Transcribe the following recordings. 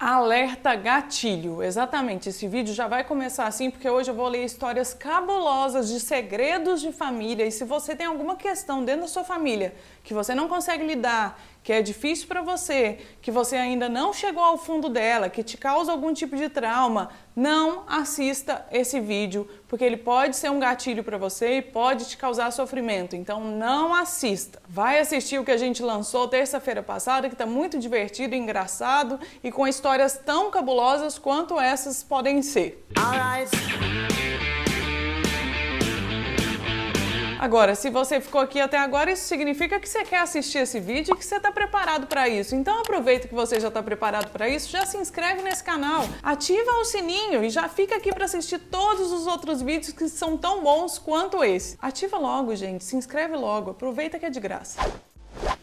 Alerta gatilho. Exatamente, esse vídeo já vai começar assim porque hoje eu vou ler histórias cabulosas de segredos de família e se você tem alguma questão dentro da sua família que você não consegue lidar, que é difícil para você, que você ainda não chegou ao fundo dela, que te causa algum tipo de trauma, não assista esse vídeo, porque ele pode ser um gatilho para você e pode te causar sofrimento. Então não assista. Vai assistir o que a gente lançou terça-feira passada, que está muito divertido, engraçado e com histórias tão cabulosas quanto essas podem ser. Agora, se você ficou aqui até agora, isso significa que você quer assistir esse vídeo e que você está preparado para isso. Então aproveita que você já está preparado para isso, já se inscreve nesse canal, ativa o sininho e já fica aqui para assistir todos os outros vídeos que são tão bons quanto esse. Ativa logo, gente, se inscreve logo, aproveita que é de graça.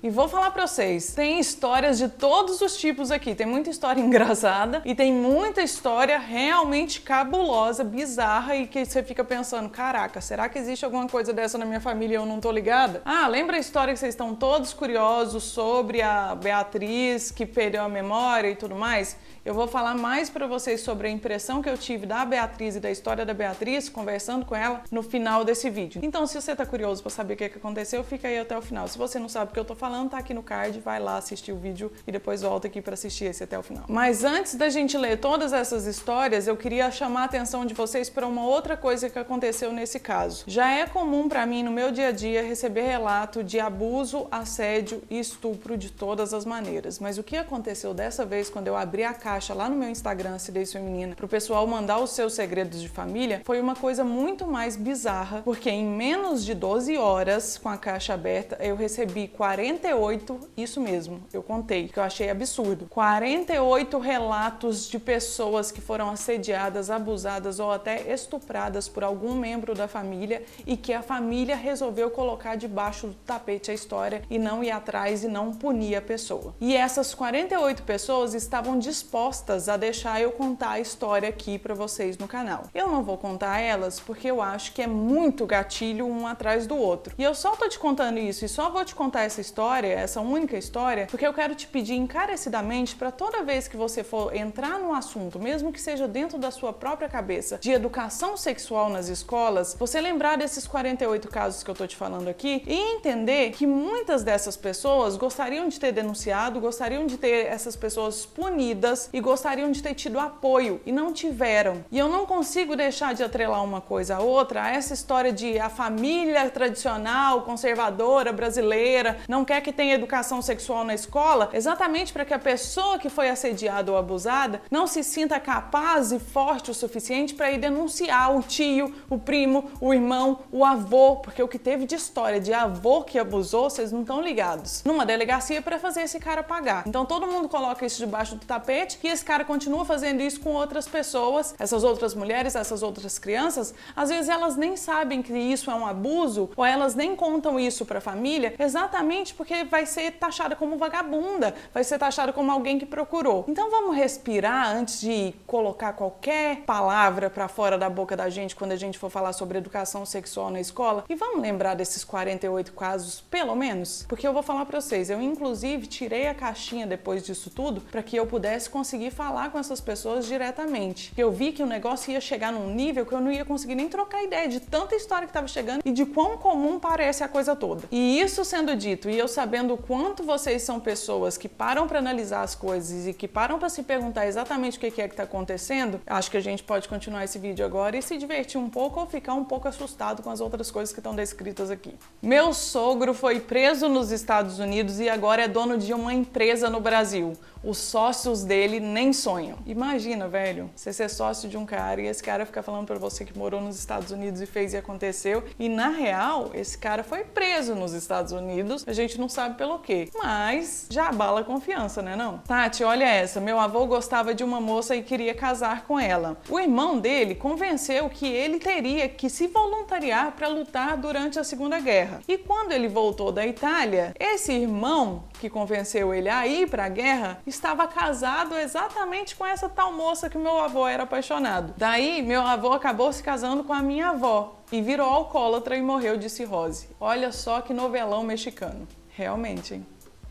E vou falar pra vocês, tem histórias de todos os tipos aqui, tem muita história engraçada e tem muita história realmente cabulosa, bizarra e que você fica pensando, caraca, será que existe alguma coisa dessa na minha família e eu não tô ligada? Ah, lembra a história que vocês estão todos curiosos sobre a Beatriz que perdeu a memória e tudo mais? Eu vou falar mais pra vocês sobre a impressão que eu tive da Beatriz e da história da Beatriz, conversando com ela no final desse vídeo. Então, se você tá curioso pra saber o que aconteceu, fica aí até o final. Se você não sabe o que eu tô falando, tá aqui no card, vai lá assistir o vídeo e depois volta aqui pra assistir esse até o final. Mas antes da gente ler todas essas histórias, eu queria chamar a atenção de vocês para uma outra coisa que aconteceu nesse caso. Já é comum pra mim no meu dia a dia receber relato de abuso, assédio e estupro de todas as maneiras. Mas o que aconteceu dessa vez quando eu abri a caixa lá no meu Instagram, Acidez Feminina, pro pessoal mandar os seus segredos de família, foi uma coisa muito mais bizarra, porque em menos de 12 horas, com a caixa aberta, eu recebi 48, isso mesmo, eu contei, que eu achei absurdo, 48 relatos de pessoas que foram assediadas, abusadas ou até estupradas por algum membro da família e que a família resolveu colocar debaixo do tapete a história e não ir atrás e não punir a pessoa. E essas 48 pessoas estavam dispostas a deixar eu contar a história aqui pra vocês no canal. Eu não vou contar elas porque eu acho que é muito gatilho um atrás do outro. E eu só tô te contando isso e só vou te contar essa história, essa única história, porque eu quero te pedir encarecidamente para toda vez que você for entrar no assunto, mesmo que seja dentro da sua própria cabeça, de educação sexual nas escolas, você lembrar desses 48 casos que eu tô te falando aqui e entender que muitas dessas pessoas gostariam de ter denunciado, gostariam de ter essas pessoas punidas e gostariam de ter tido apoio e não tiveram. E eu não consigo deixar de atrelar uma coisa à outra a essa história de a família tradicional, conservadora, brasileira, não quer que tenha educação sexual na escola, exatamente para que a pessoa que foi assediada ou abusada não se sinta capaz e forte o suficiente para ir denunciar o tio, o primo, o irmão, o avô, porque o que teve de história de avô que abusou, vocês não estão ligados, numa delegacia para fazer esse cara pagar. Então todo mundo coloca isso debaixo do tapete e esse cara continua fazendo isso com outras pessoas, essas outras mulheres, essas outras crianças, às vezes elas nem sabem que isso é um abuso ou elas nem contam isso para a família, exatamente porque vai ser taxada como vagabunda, vai ser taxada como alguém que procurou. Então vamos respirar antes de colocar qualquer palavra para fora da boca da gente quando a gente for falar sobre educação sexual na escola e vamos lembrar desses 48 casos, pelo menos, porque eu vou falar para vocês, eu inclusive tirei a caixinha depois disso tudo para que eu pudesse conseguir falar com essas pessoas diretamente. Eu vi que o negócio ia chegar num nível que eu não ia conseguir nem trocar ideia de tanta história que estava chegando e de quão comum parece a coisa toda. E isso sendo dito, e eu sabendo o quanto vocês são pessoas que param para analisar as coisas e que param para se perguntar exatamente o que é que está acontecendo, acho que a gente pode continuar esse vídeo agora e se divertir um pouco ou ficar um pouco assustado com as outras coisas que estão descritas aqui. Meu sogro foi preso nos Estados Unidos e agora é dono de uma empresa no Brasil. Os sócios dele nem sonham. Imagina, velho, você ser sócio de um cara e esse cara ficar falando pra você que morou nos Estados Unidos e fez e aconteceu. E na real, esse cara foi preso nos Estados Unidos. A gente não sabe pelo quê. Mas já abala a confiança, né não? Tati, olha essa. Meu avô gostava de uma moça e queria casar com ela. O irmão dele convenceu que ele teria que se voluntariar para lutar durante a Segunda Guerra. E quando ele voltou da Itália, esse irmão que convenceu ele a ir para a guerra estava casado exatamente com essa tal moça que meu avô era apaixonado. Daí, meu avô acabou se casando com a minha avó e virou alcoólatra e morreu de cirrose. Olha só que novelão mexicano. Realmente, hein?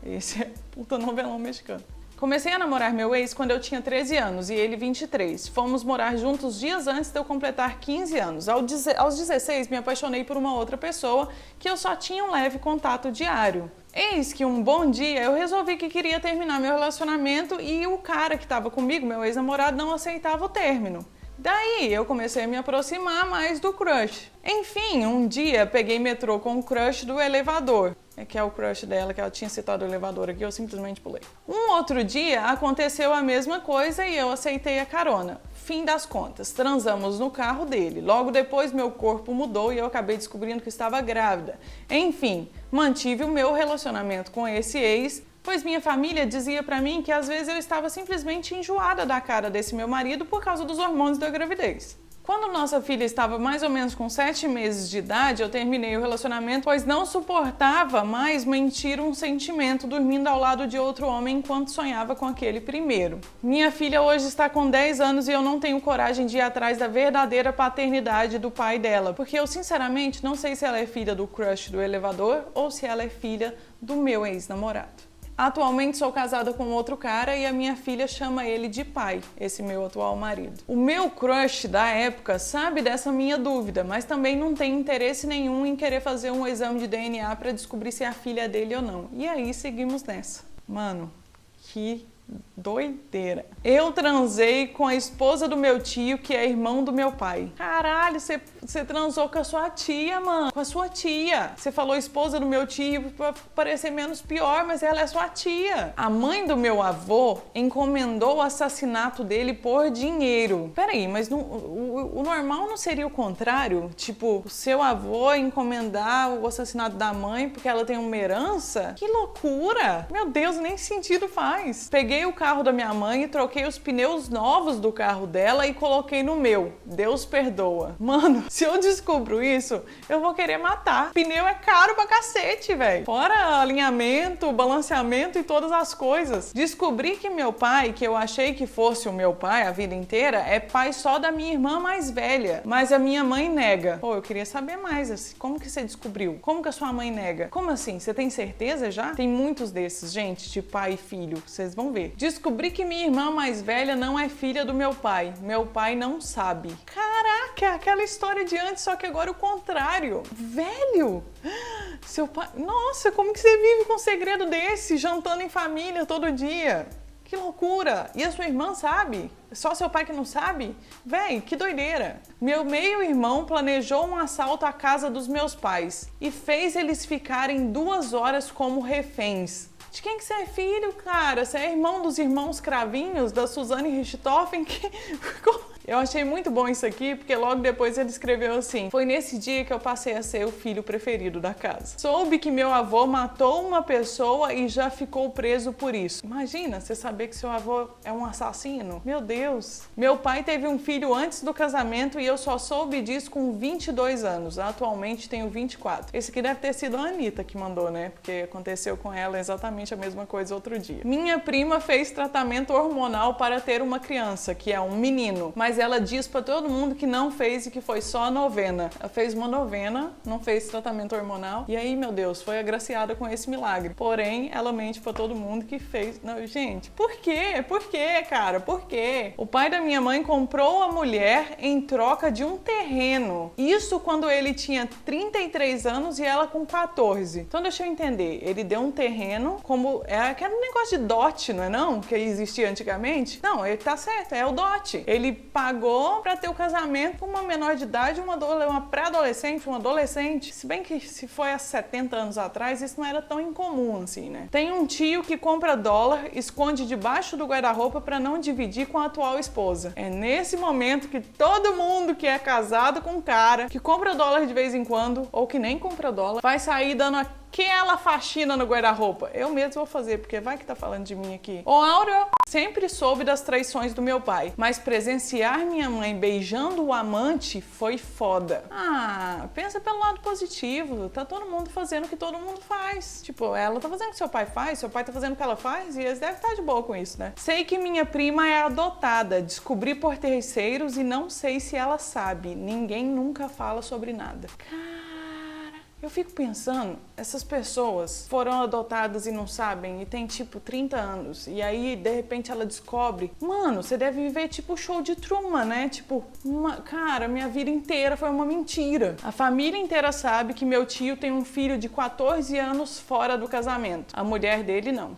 Esse é puta novelão mexicano. Comecei a namorar meu ex quando eu tinha 13 anos e ele 23. Fomos morar juntos dias antes de eu completar 15 anos. Aos 16, me apaixonei por uma outra pessoa que eu só tinha um leve contato diário. Eis que um bom dia eu resolvi que queria terminar meu relacionamento e o cara que estava comigo, meu ex-namorado, não aceitava o término. Daí eu comecei a me aproximar mais do crush. Enfim, um dia peguei metrô com o crush do elevador. Que é o crush dela, que ela tinha citado o elevador aqui, eu simplesmente pulei. Um outro dia aconteceu a mesma coisa e eu aceitei a carona. Fim das contas, transamos no carro dele. Logo depois meu corpo mudou e eu acabei descobrindo que estava grávida. Enfim, mantive o meu relacionamento com esse ex, pois minha família dizia pra mim que às vezes eu estava simplesmente enjoada da cara desse meu marido por causa dos hormônios da gravidez. Quando nossa filha estava mais ou menos com 7 meses de idade, eu terminei o relacionamento, pois não suportava mais mentir um sentimento dormindo ao lado de outro homem enquanto sonhava com aquele primeiro. Minha filha hoje está com 10 anos e eu não tenho coragem de ir atrás da verdadeira paternidade do pai dela, porque eu sinceramente não sei se ela é filha do crush do elevador ou se ela é filha do meu ex-namorado. Atualmente sou casada com outro cara e a minha filha chama ele de pai, esse meu atual marido. O meu crush da época sabe dessa minha dúvida, mas também não tem interesse nenhum em querer fazer um exame de DNA para descobrir se é a filha dele ou não. E aí seguimos nessa. Mano, que doideira. Eu transei com a esposa do meu tio, que é irmão do meu pai. Caralho, você transou com a sua tia, mano. Com a sua tia. Você falou esposa do meu tio pra parecer menos pior, mas ela é sua tia. A mãe do meu avô encomendou o assassinato dele por dinheiro. Peraí, mas o normal não seria o contrário? Tipo, o seu avô encomendar o assassinato da mãe porque ela tem uma herança? Que loucura! Meu Deus, nem sentido faz. Peguei o carro da minha mãe e troquei os pneus novos do carro dela e coloquei no meu. Deus perdoa. Mano, se eu descubro isso, eu vou querer matar. Pneu é caro pra cacete, velho. Fora alinhamento, balanceamento e todas as coisas. Descobri que meu pai, que eu achei que fosse o meu pai a vida inteira, é pai só da minha irmã mais velha. Mas a minha mãe nega. Pô, eu queria saber mais, assim. Como que você descobriu? Como que a sua mãe nega? Como assim? Você tem certeza já? Tem muitos desses, gente, de pai e filho. Vocês vão ver. Descobri que minha irmã mais velha não é filha do meu pai. Meu pai não sabe. Caraca, aquela história de antes, só que agora o contrário. Velho! Seu pai... Nossa, como que você vive com um segredo desse, jantando em família todo dia? Que loucura! E a sua irmã sabe? Só seu pai que não sabe? Véi, que doideira! Meu meio-irmão planejou um assalto à casa dos meus pais e fez eles ficarem 2 horas como reféns. De quem que você é filho, cara? Você é irmão dos irmãos Cravinhos, da Suzane Richthofen? Eu achei muito bom isso aqui, porque logo depois ele escreveu assim: foi nesse dia que eu passei a ser o filho preferido da casa. Soube que meu avô matou uma pessoa e já ficou preso por isso. Imagina, você saber que seu avô é um assassino? Meu Deus. Meu pai teve um filho antes do casamento e eu só soube disso com 22 anos. Atualmente tenho 24. Esse aqui deve ter sido a Anitta que mandou, né? Porque aconteceu com ela exatamente a mesma coisa outro dia. Minha prima fez tratamento hormonal para ter uma criança, que é um menino, mas ela diz pra todo mundo que não fez e que foi só novena. Ela fez uma novena, não fez tratamento hormonal, e aí, meu Deus, foi agraciada com esse milagre. Porém, ela mente pra todo mundo que fez... Não, gente, por quê? Por quê, cara? Por quê? O pai da minha mãe comprou a mulher em troca de um terreno. Isso quando ele tinha 33 anos e ela com 14. Então, deixa eu entender. Ele deu um terreno, como... É aquele negócio de dote, não é não? Que existia antigamente? Não, ele tá certo, é o dote. Ele pagou pra ter o casamento com uma menor de idade, uma pré-adolescente, um adolescente. Se bem que se foi há 70 anos atrás, isso não era tão incomum assim, né? Tem um tio que compra dólar, esconde debaixo do guarda-roupa pra não dividir com a atual esposa. É nesse momento que todo mundo que é casado com um cara, que compra dólar de vez em quando, ou que nem compra dólar, vai sair dando aquela faxina no guarda-roupa. Eu mesmo vou fazer, porque vai que tá falando de mim aqui. Ô, Áureo, sempre soube das traições do meu pai, mas presenciar minha mãe beijando o amante foi foda. Ah, pensa pelo lado positivo. Tá todo mundo fazendo o que todo mundo faz. Tipo, ela tá fazendo o que seu pai faz, seu pai tá fazendo o que ela faz, e eles devem estar de boa com isso, né? Sei que minha prima é adotada, descobri por terceiros e não sei se ela sabe. Ninguém nunca fala sobre nada. Eu fico pensando, essas pessoas foram adotadas e não sabem, e tem tipo 30 anos, e aí de repente ela descobre, mano, você deve viver tipo o show de Truman, né? Tipo, cara, minha vida inteira foi uma mentira. A família inteira sabe que meu tio tem um filho de 14 anos fora do casamento. A mulher dele não.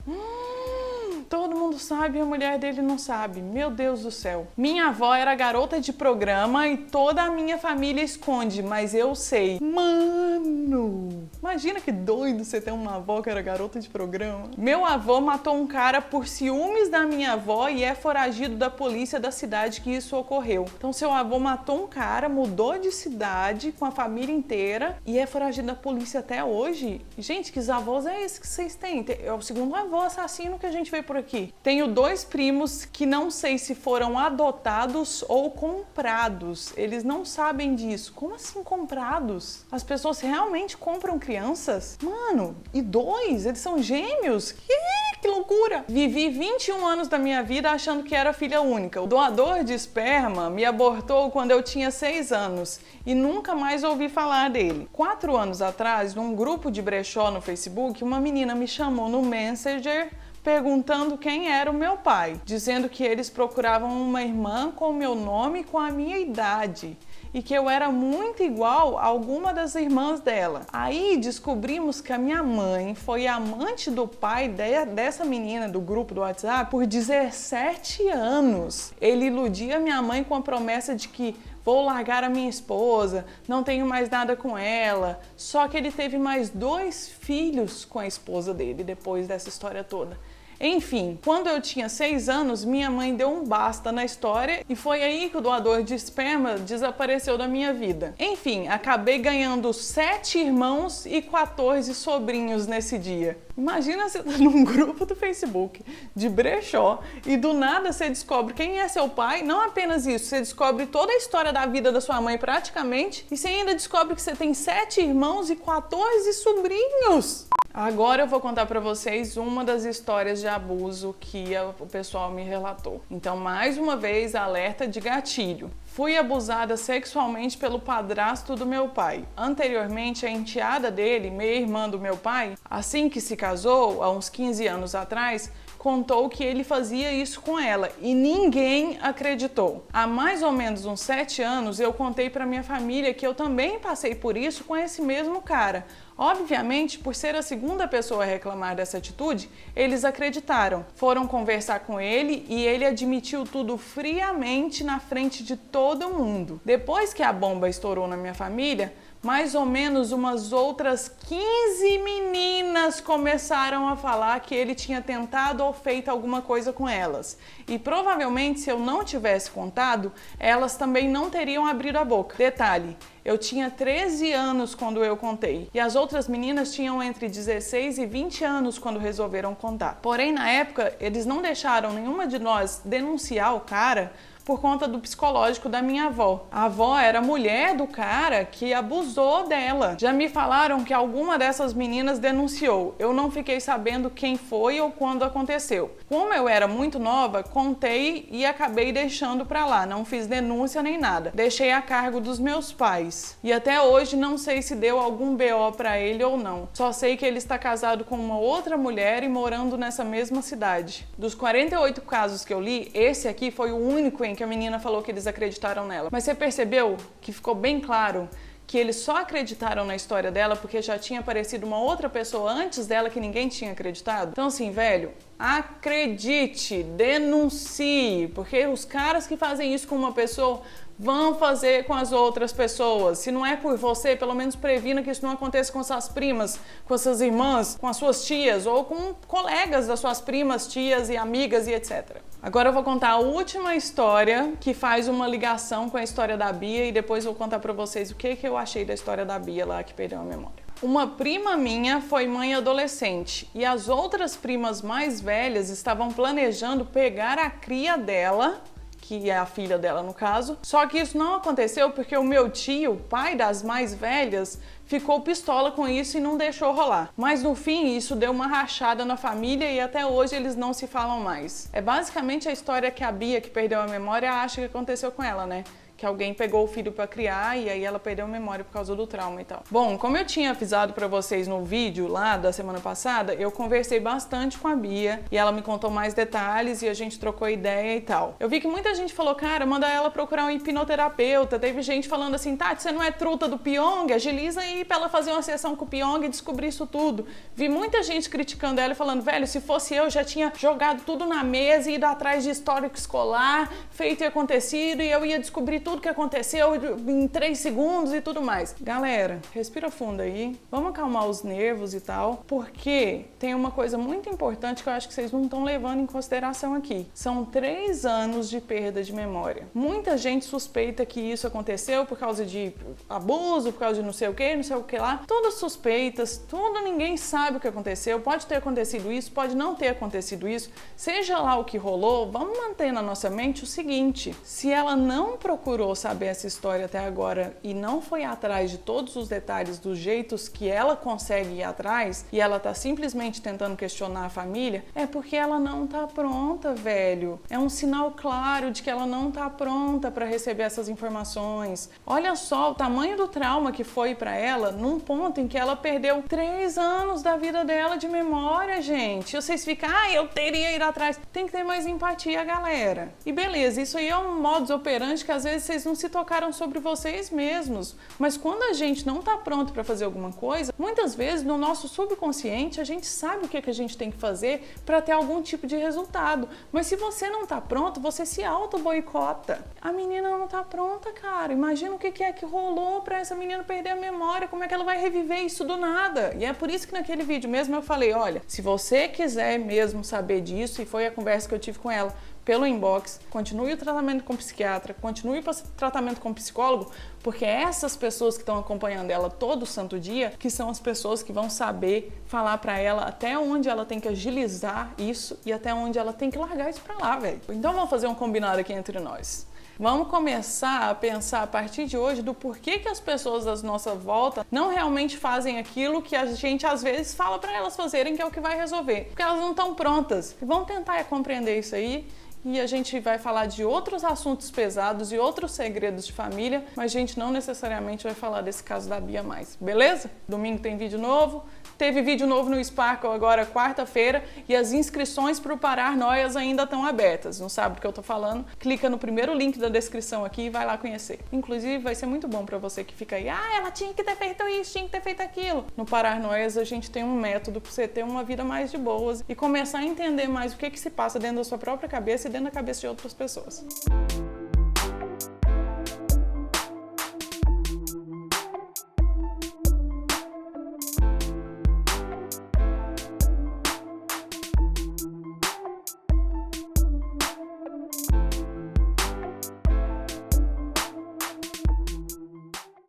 Todo mundo sabe e a mulher dele não sabe. Meu Deus do céu. Minha avó era garota de programa e toda a minha família esconde, mas eu sei. Mano! Imagina que doido você ter uma avó que era garota de programa. Meu avô matou um cara por ciúmes da minha avó e é foragido da polícia da cidade que isso ocorreu. Então seu avô matou um cara, mudou de cidade com a família inteira e é foragido da polícia até hoje? Gente, que avós é esse que vocês têm? É o segundo avô assassino que a gente vê por aqui. Tenho 2 primos que não sei se foram adotados ou comprados. Eles não sabem disso. Como assim comprados? As pessoas realmente compram crianças? Mano, e 2? Eles são gêmeos? Que loucura! Vivi 21 anos da minha vida achando que era filha única. O doador de esperma me abortou quando eu tinha 6 anos e nunca mais ouvi falar dele. 4 anos atrás, num grupo de brechó no Facebook, uma menina me chamou no Messenger perguntando quem era o meu pai, dizendo que eles procuravam uma irmã com o meu nome e com a minha idade e que eu era muito igual a alguma das irmãs dela. Aí descobrimos que a minha mãe foi amante do pai dessa menina do grupo do WhatsApp por 17 anos. Ele iludia minha mãe com a promessa de que vou largar a minha esposa, não tenho mais nada com ela. Só que ele teve mais 2 filhos com a esposa dele depois dessa história toda. Enfim, quando eu tinha 6 anos, minha mãe deu um basta na história e foi aí que o doador de esperma desapareceu da minha vida. Enfim, acabei ganhando 7 irmãos e 14 sobrinhos nesse dia. Imagina você tá num grupo do Facebook de brechó e do nada você descobre quem é seu pai. Não apenas isso, você descobre toda a história da vida da sua mãe praticamente e você ainda descobre que você tem 7 irmãos e 14 sobrinhos. Agora eu vou contar pra vocês uma das histórias de abuso que o pessoal me relatou. Então, mais uma vez, alerta de gatilho. Fui abusada sexualmente pelo padrasto do meu pai. Anteriormente, a enteada dele, meia-irmã do meu pai, assim que se casou, há uns 15 anos atrás, contou que ele fazia isso com ela e ninguém acreditou. Há mais ou menos uns 7 anos, eu contei pra minha família que eu também passei por isso com esse mesmo cara. Obviamente, por ser a segunda pessoa a reclamar dessa atitude, eles acreditaram. Foram conversar com ele e ele admitiu tudo friamente na frente de todo mundo. Depois que a bomba estourou na minha família, mais ou menos umas outras 15 meninas começaram a falar que ele tinha tentado ou feito alguma coisa com elas. E provavelmente, se eu não tivesse contado, elas também não teriam abrido a boca. Detalhe, eu tinha 13 anos quando eu contei. E as outras meninas tinham entre 16 e 20 anos quando resolveram contar. Porém, na época, eles não deixaram nenhuma de nós denunciar o cara por conta do psicológico da minha avó. A avó era a mulher do cara que abusou dela. Já me falaram que alguma dessas meninas denunciou. Eu não fiquei sabendo quem foi ou quando aconteceu. Como eu era muito nova, contei e acabei deixando pra lá. Não fiz denúncia nem nada. Deixei a cargo dos meus pais. E até hoje não sei se deu algum BO pra ele ou não. Só sei que ele está casado com uma outra mulher e morando nessa mesma cidade. Dos 48 casos que eu li, esse aqui foi o único em que a menina falou que eles acreditaram nela. Mas você percebeu que ficou bem claro que eles só acreditaram na história dela porque já tinha aparecido uma outra pessoa antes dela que ninguém tinha acreditado? Então assim, velho, acredite, denuncie, porque os caras que fazem isso com uma pessoa vão fazer com as outras pessoas. Se não é por você, pelo menos previna que isso não aconteça com suas primas, com suas irmãs, com as suas tias ou com colegas das suas primas, tias e amigas e etc. Agora eu vou contar a última história que faz uma ligação com a história da Bia e depois vou contar pra vocês o que eu achei da história da Bia lá que perdeu a memória. Uma prima minha foi mãe adolescente e as outras primas mais velhas estavam planejando pegar a cria dela, que é a filha dela no caso, só que isso não aconteceu porque o meu tio, pai das mais velhas, ficou pistola com isso e não deixou rolar. Mas no fim isso deu uma rachada na família e até hoje eles não se falam mais. É basicamente a história que a Bia, que perdeu a memória, acha que aconteceu com ela, né? que alguém pegou o filho para criar e aí ela perdeu a memória por causa do trauma e tal. Bom, como eu tinha avisado para vocês no vídeo lá da semana passada, eu conversei bastante com a Bia e ela me contou mais detalhes e a gente trocou ideia e tal. Eu vi que muita gente falou, cara, manda ela procurar um hipnoterapeuta. Teve gente falando assim, Tati, você não é truta do Pyong? Agiliza aí pra ela fazer uma sessão com o Pyong e descobrir isso tudo. Vi muita gente criticando ela e falando, velho, se fosse eu já tinha jogado tudo na mesa e ido atrás de histórico escolar, feito e acontecido, e eu ia descobrir tudo que aconteceu em 3 segundos e tudo mais. Galera, respira fundo aí, vamos acalmar os nervos e tal, porque tem uma coisa muito importante que eu acho que vocês não estão levando em consideração aqui. São 3 anos de perda de memória. Muita gente suspeita que isso aconteceu por causa de abuso, por causa de não sei o que lá. Todas suspeitas, ninguém sabe o que aconteceu. Pode ter acontecido isso, pode não ter acontecido isso. Seja lá o que rolou, vamos manter na nossa mente o seguinte: se ela não procurou saber essa história até agora e não foi atrás de todos os detalhes dos jeitos que ela consegue ir atrás e ela tá simplesmente tentando questionar a família, é porque ela não tá pronta, velho. É um sinal claro de que ela não tá pronta para receber essas informações. Olha só o tamanho do trauma que foi para ela num ponto em que ela perdeu 3 anos da vida dela de memória, gente. E vocês ficam, eu teria ido atrás. Tem que ter mais empatia, galera. E beleza, isso aí é um modus operandi que às vezes vocês não se tocaram sobre vocês mesmos. Mas quando a gente não tá pronto para fazer alguma coisa, muitas vezes no nosso subconsciente a gente sabe o que a gente tem que fazer para ter algum tipo de resultado. Mas se você não tá pronto, você se auto-boicota. A menina não tá pronta, cara. Imagina o que é que rolou para essa menina perder a memória, como é que ela vai reviver isso do nada. E é por isso que naquele vídeo mesmo eu falei, olha, se você quiser mesmo saber disso, e foi a conversa que eu tive com ela pelo inbox, continue o tratamento com psiquiatra, continue o tratamento com psicólogo, porque essas pessoas que estão acompanhando ela todo santo dia, que são as pessoas que vão saber falar pra ela até onde ela tem que agilizar isso e até onde ela tem que largar isso pra lá, velho. Então vamos fazer um combinado aqui entre nós. Vamos começar a pensar a partir de hoje do porquê que as pessoas à nossa volta não realmente fazem aquilo que a gente às vezes fala para elas fazerem, que é o que vai resolver. Porque elas não estão prontas. E vamos tentar compreender isso aí. E a gente vai falar de outros assuntos pesados e outros segredos de família, mas a gente não necessariamente vai falar desse caso da Bia mais, beleza? Domingo tem vídeo novo, teve vídeo novo no Sparkle agora quarta-feira e as inscrições para o Parar Noias ainda estão abertas. Não sabe do que eu tô falando? Clica no primeiro link da descrição aqui e vai lá conhecer. Inclusive vai ser muito bom para você que fica aí, ela tinha que ter feito isso, tinha que ter feito aquilo. No Parar Noias a gente tem um método para você ter uma vida mais de boas e começar a entender mais o que se passa dentro da sua própria cabeça e dentro da cabeça de outras pessoas.